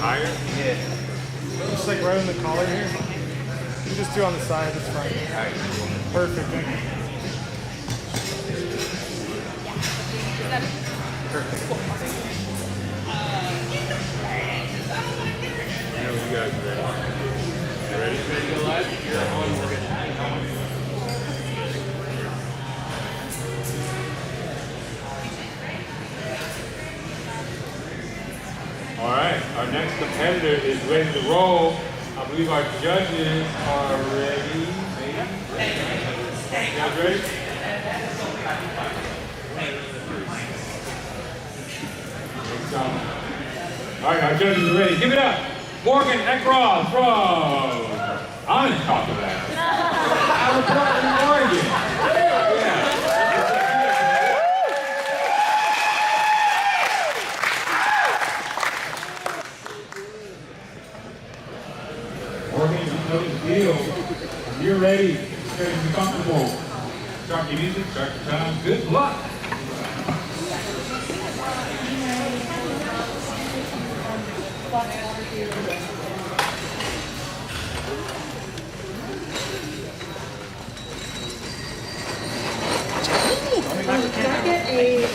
Higher? Yeah. Just like right on the collar here. You can just do on the side, it's fine. Right. Perfect, thank you. Perfect. I know you guys are ready. You ready? Ready to go live? You're on. We're good. All right, our next competitor is ready to roll. I believe our judges are ready. You guys ready? All right, our judges are ready. Give it up. Morgan Eckroth from Onondaga. Out of Portland, Oregon. Yeah. Morgan, you know the deal. When you're ready, it's going to be comfortable. Start your music, start your time. Good luck. Can I get a...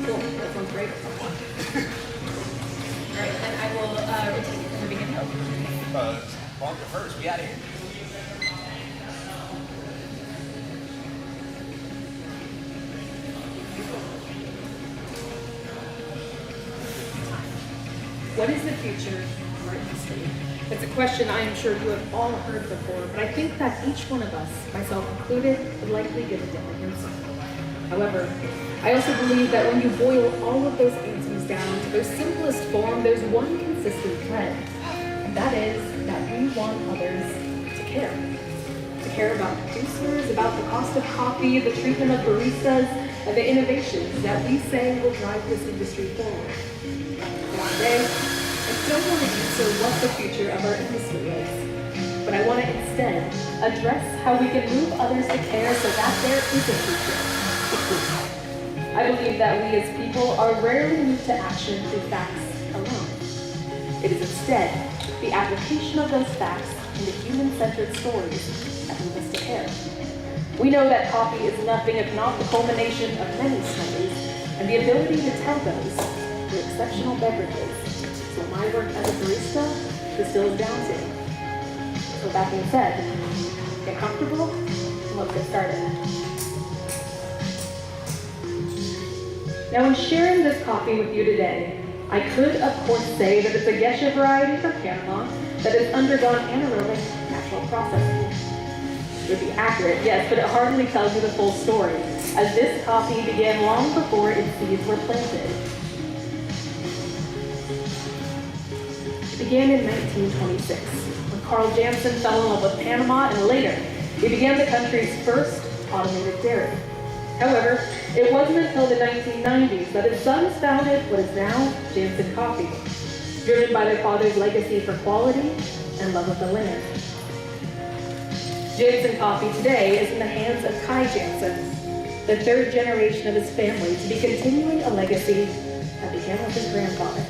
Cool, that sounds great. All right, and I will rotate it in the beginning. Bonker first, we out of here. What is the future of art history? It's a question I am sure you have all heard before, but I think that each one of us, myself included, would likely give a different answer. However, I also believe that when you boil all of those answers down to their simplest form, there's one consistent thread, and that is that we want others to care. To care about producers, about the cost of coffee, the treatment of baristas, and the innovations that we say will drive this industry forward. And today, I don't want to answer what the future of our industry is, but I want to instead address how we can move others to care so that there is a future. I believe that we as people are rarely moved to action through facts alone. It is instead the application of those facts into human-centered stories that move us to care. We know that coffee is nothing if not the culmination of many stories, and the ability to tell those through exceptional beverages is what my work as a barista distills down to. So with that being said, get comfortable and let's get started. Now, in sharing this coffee with you today, I could, of course, say that it's a Gesha variety from Panama that has undergone anaerobic natural processing. It would be accurate, yes, but it hardly tells you the full story, as this coffee began long before its seeds were planted. It began in 1926, when Carl Jansen fell in love with Panama, and later, it began the country's first automated dairy. However, it wasn't until the 1990s that his sons founded what is now Jansen Coffee, driven by their father's legacy for quality and love of the land. Jansen Coffee today is in the hands of Kai Jansen, the third generation of his family to be continuing a legacy that began with his grandfather.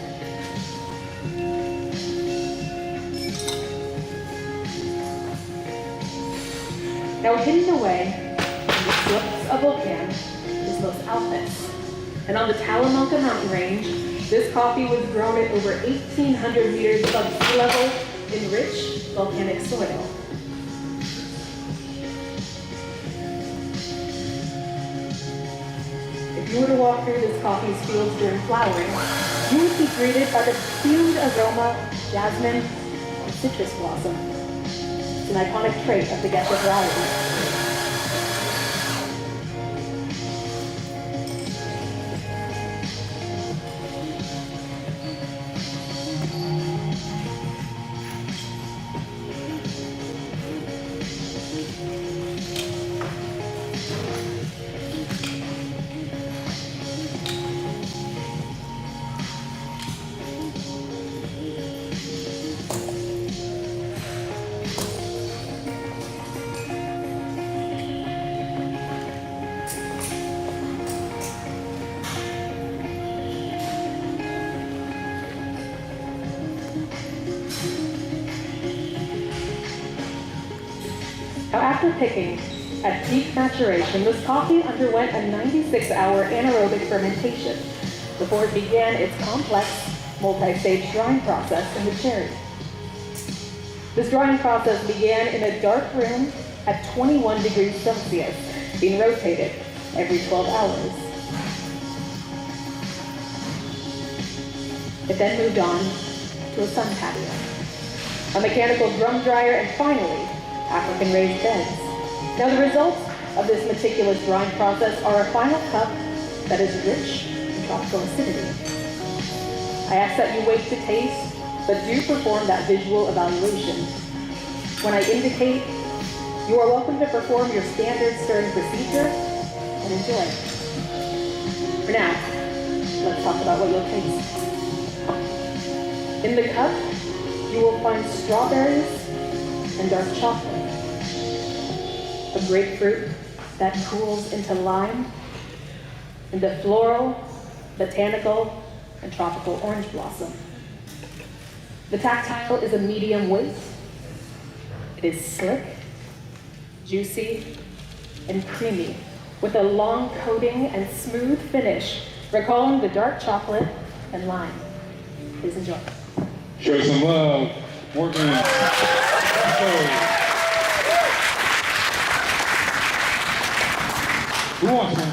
Now, hidden away in the slopes of Volcan is Los Alpes, and on the Talamanca mountain range, this coffee was grown at over 1,800 meters above sea level in rich volcanic soil. If you were to walk through this coffee's fields during flowering, you would be greeted by the perfumed aroma of jasmine and citrus blossom. It's an iconic trait of the Gesha variety. Now, after picking at peak maturation, this coffee underwent a 96-hour anaerobic fermentation before it began its complex, multi-stage drying process in the cherry. This drying process began in a dark room at 21 degrees Celsius, being rotated every 12 hours. It then moved on to a sun patio, a mechanical drum dryer, and finally, African raised beds. Now, the results of this meticulous drying process are a final cup that is rich in tropical acidity. I ask that you wait to taste, but do perform that visual evaluation. When I indicate, you are welcome to perform your standard stirring procedure and enjoy. For now, let's talk about what you'll taste. In the cup, you will find strawberries and dark chocolate, a grapefruit that cools into lime, and a floral, botanical, and tropical orange blossom. The tactile is a medium weight. It is slick, juicy, and creamy, with a long coating and smooth finish, recalling the dark chocolate and lime. Please enjoy. Show some love. Morgan. Who wants one?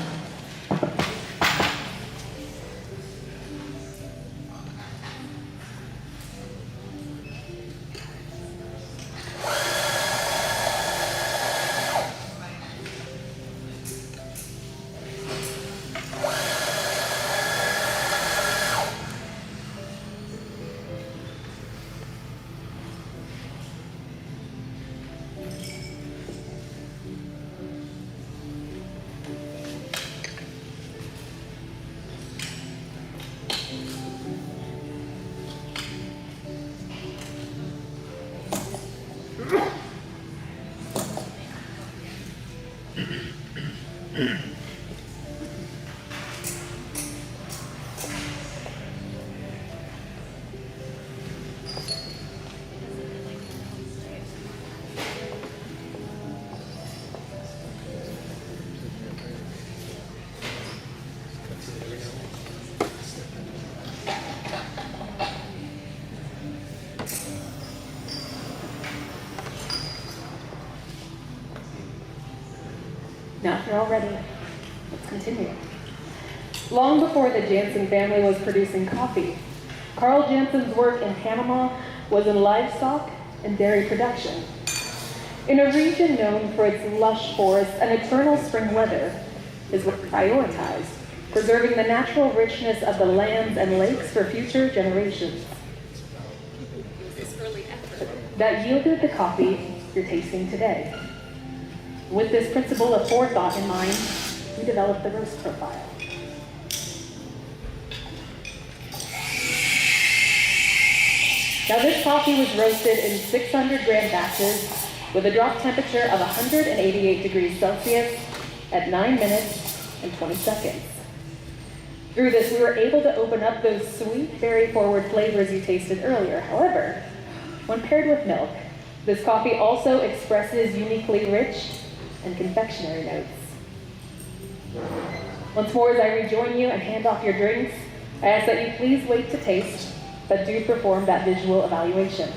Now, if you're all ready, let's continue. Long before the Jansen family was producing coffee, Carl Jansen's work in Panama was in livestock and dairy production. In a region known for its lush forests and eternal spring weather, his work prioritized preserving the natural richness of the lands and lakes for future generations. That yielded the coffee you're tasting today. With this principle of forethought in mind, we developed the roast profile. Now this coffee was roasted in 600-gram batches with a drop temperature of 188 degrees Celsius at 9 minutes and 20 seconds. Through this, we were able to open up those sweet, berry-forward flavors you tasted earlier. However, when paired with milk, this coffee also expresses uniquely rich and confectionery notes. Once more, as I rejoin you and hand off your drinks, I ask that you please wait to taste, but do perform that visual evaluation.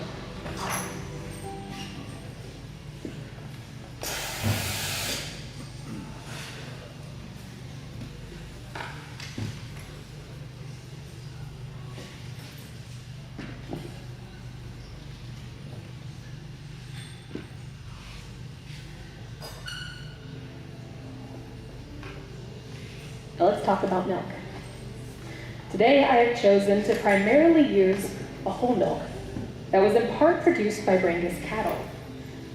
Now let's talk about milk. Today I have chosen to primarily use a whole milk that was in part produced by Brangus cattle,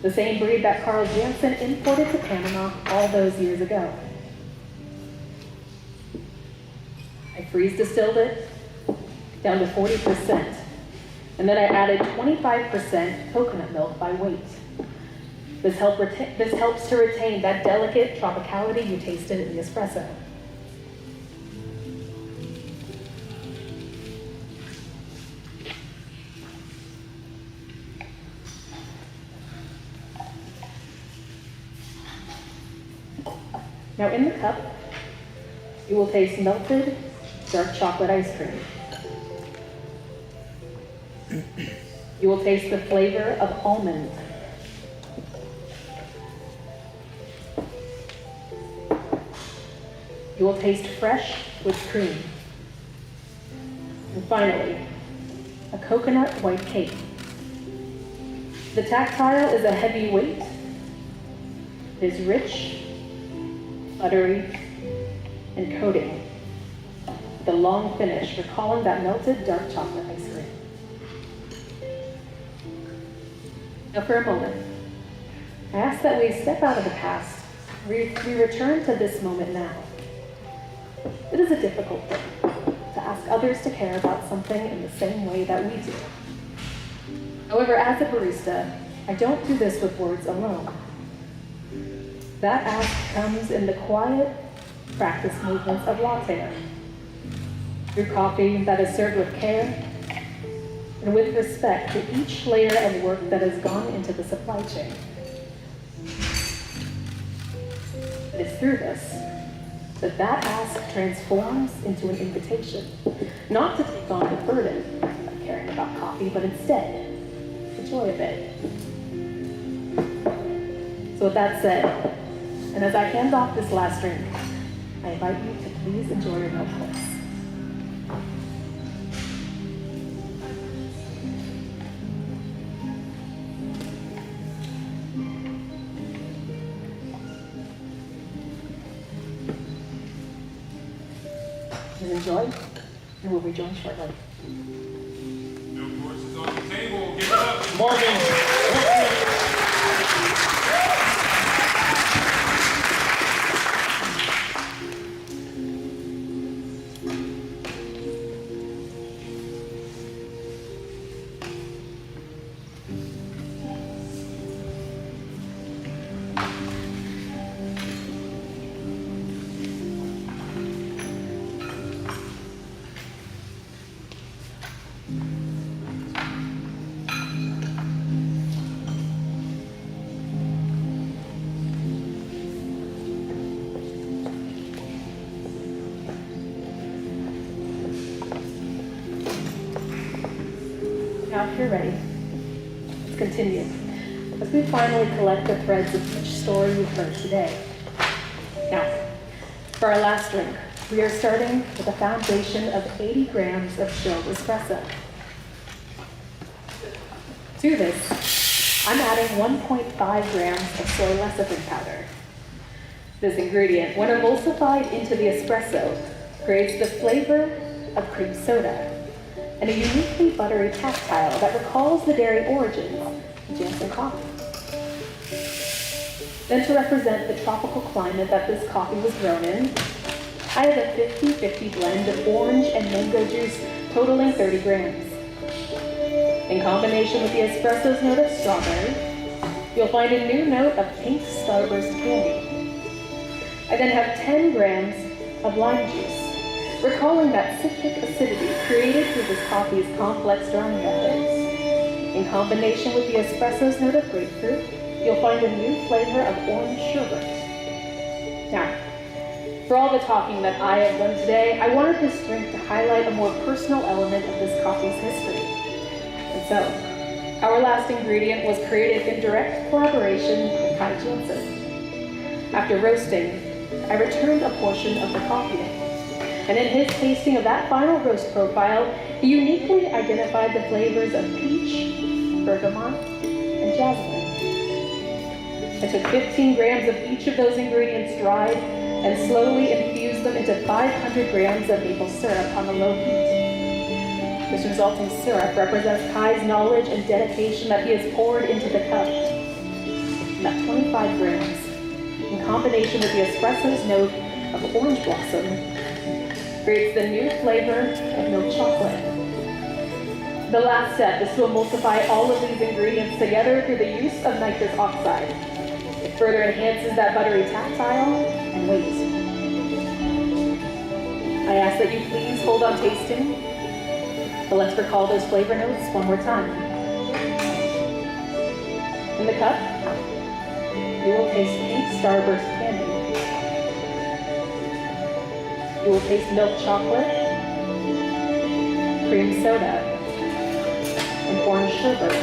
the same breed that Carl Jansen imported to Panama all those years ago. I freeze distilled it down to 40%, and then I added 25% coconut milk by weight. This helps to retain that delicate tropicality you tasted in the espresso. Now in the cup, you will taste melted dark chocolate ice cream. You will taste the flavor of almond. You will taste fresh whipped cream. And finally, a coconut white cake. The tactile is a heavy weight. It is rich, buttery, and coating. The long finish, recalling that melted dark chocolate ice cream. Now for a moment, I ask that we step out of the past, we return to this moment now. It is a difficult thing to ask others to care about something in the same way that we do. However, as a barista, I don't do this with words alone. That ask comes in the quiet practice movements of latte art, through coffee that is served with care and with respect to each layer of work that has gone into the supply chain. It is through this that ask transforms into an invitation, not to take on the burden of caring about coffee, but instead, the joy of it. So with that said, and as I hand off this last drink, I invite you to please enjoy your milk course. Please enjoy, and we'll rejoin shortly. Milk course is on the table. Give it up, Morgan. enough, you're ready. Let's continue. As we finally collect the threads of each story we've heard today. Now, for our last drink, we are starting with a foundation of 80 grams of chilled espresso. To this, I'm adding 1.5 grams of soy lecithin powder. This ingredient, when emulsified into the espresso, creates the flavor of cream soda and a uniquely buttery tactile that recalls the dairy origins of Jansen coffee. Then to represent the tropical climate that this coffee was grown in, I have a 50-50 blend of orange and mango juice totaling 30 grams. In combination with the espresso's note of strawberry, you'll find a new note of pink starburst candy. I then have 10 grams of lime juice, recalling that citric acidity created through this coffee's complex drying methods. In combination with the espresso's note of grapefruit, you'll find a new flavor of orange sherbet. Now, for all the talking that I have done today, I wanted this drink to highlight a more personal element of this coffee's history. And so, our last ingredient was created in direct collaboration with Kai Jansen. After roasting, I returned a portion of the coffee, and in his tasting of that final roast profile, he uniquely identified the flavors of peach, bergamot, and jasmine. I took 15 grams of each of those ingredients dried and slowly infused them into 500 grams of maple syrup on a low heat. This resulting syrup represents Kai's knowledge and dedication that he has poured into the cup. And that 25 grams, in combination with the espresso's note of orange blossom, creates the new flavor of milk chocolate. The last step is to emulsify all of these ingredients together through the use of nitrous oxide. It further enhances that buttery tactile and weight. I ask that you please hold on tasting, but let's recall those flavor notes one more time. In the cup, you will taste pink starburst candy. You will taste milk chocolate, cream soda, and orange sherbet.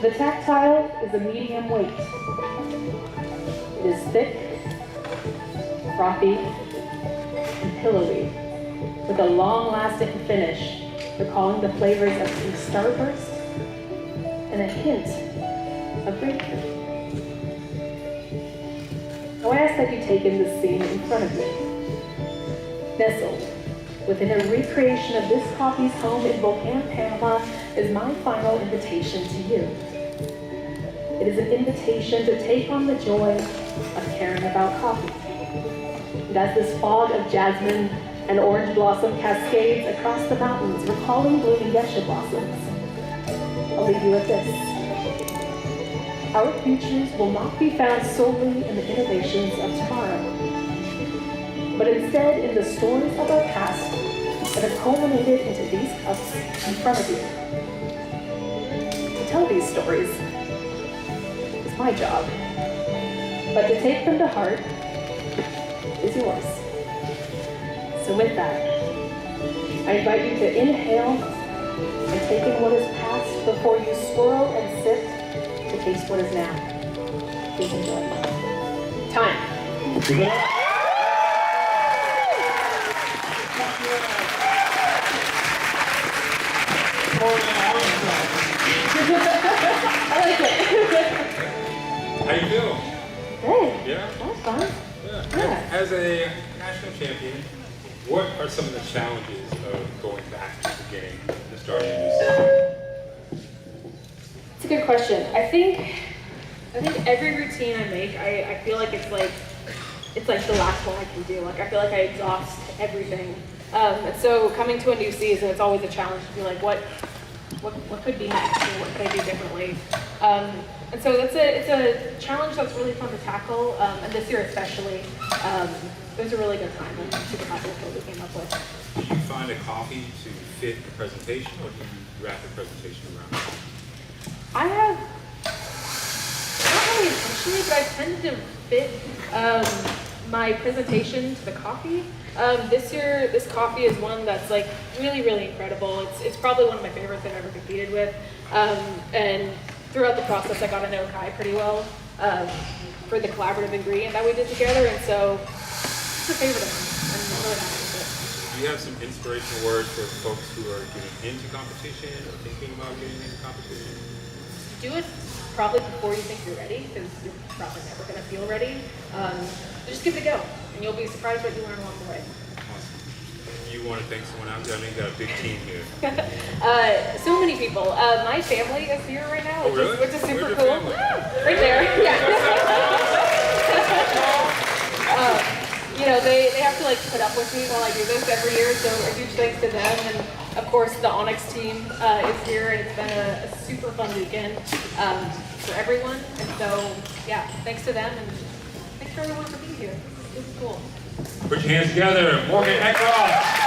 The tactile is a medium weight. It is thick, frothy, and pillowy, with a long-lasting finish, recalling the flavors of pink starburst and a hint of grapefruit. Now I ask that you take in the scene in front of you. Nestled within a recreation of this coffee's home in Volcan, Panama, is my final invitation to you. It is an invitation to take on the joy of caring about coffee. And as this fog of jasmine and orange blossom cascades across the mountains, recalling blooming geisha blossoms, I'll leave you with this. Our futures will not be found solely in the innovations of tomorrow, but instead in the stories of our past that have culminated into these cups in front of you. To tell these stories is my job, but to take them to heart is yours. So with that, I invite you to inhale and take in what is past before you swirl and sip to taste what is now. Please enjoy. Time. I like it. How you feel? Good. Yeah? That was fun. Yeah. As a national champion, what are some of the challenges of going back to the game and starting a new season? It's a good question. I think every routine I make, I feel like it's like the last one I can do. Like I feel like I exhaust everything. And so coming to a new season, it's always a challenge to be like, what could be next, or what could I do differently? And so it's a challenge that's really fun to tackle, and this year especially. It was a really good time. I'm super happy with what we came up with. Did you find a coffee to fit the presentation, or did you wrap the presentation around it? I have, not really intentionally, but I tended to fit my presentation to the coffee. This year, this coffee is one that's like really, really incredible. It's probably one of my favorites I've ever competed with. And throughout the process, I got to know Kai pretty well for the collaborative ingredient that we did together. And so it's a favorite of mine. I'm really happy with it. Do you have some inspirational words for folks who are getting into competition or thinking about getting into competition? Do it probably before you think you're ready, because you're probably never going to feel ready. Just give it a go, and you'll be surprised what you learn along the way. Awesome. You want to thank someone out there? I know you got a big team here. So many people. My family is here right now, Oh, really? which is super Where's your cool. family? Right there. Yeah. You know, they have to like put up with me while I do this every year, so a huge thanks to them. And of course, the Onyx team is here, and it's been a super fun weekend for everyone. And so, yeah, thanks to them, and thanks for everyone for being here. This is cool. Put your hands together. Morgan Eckroth.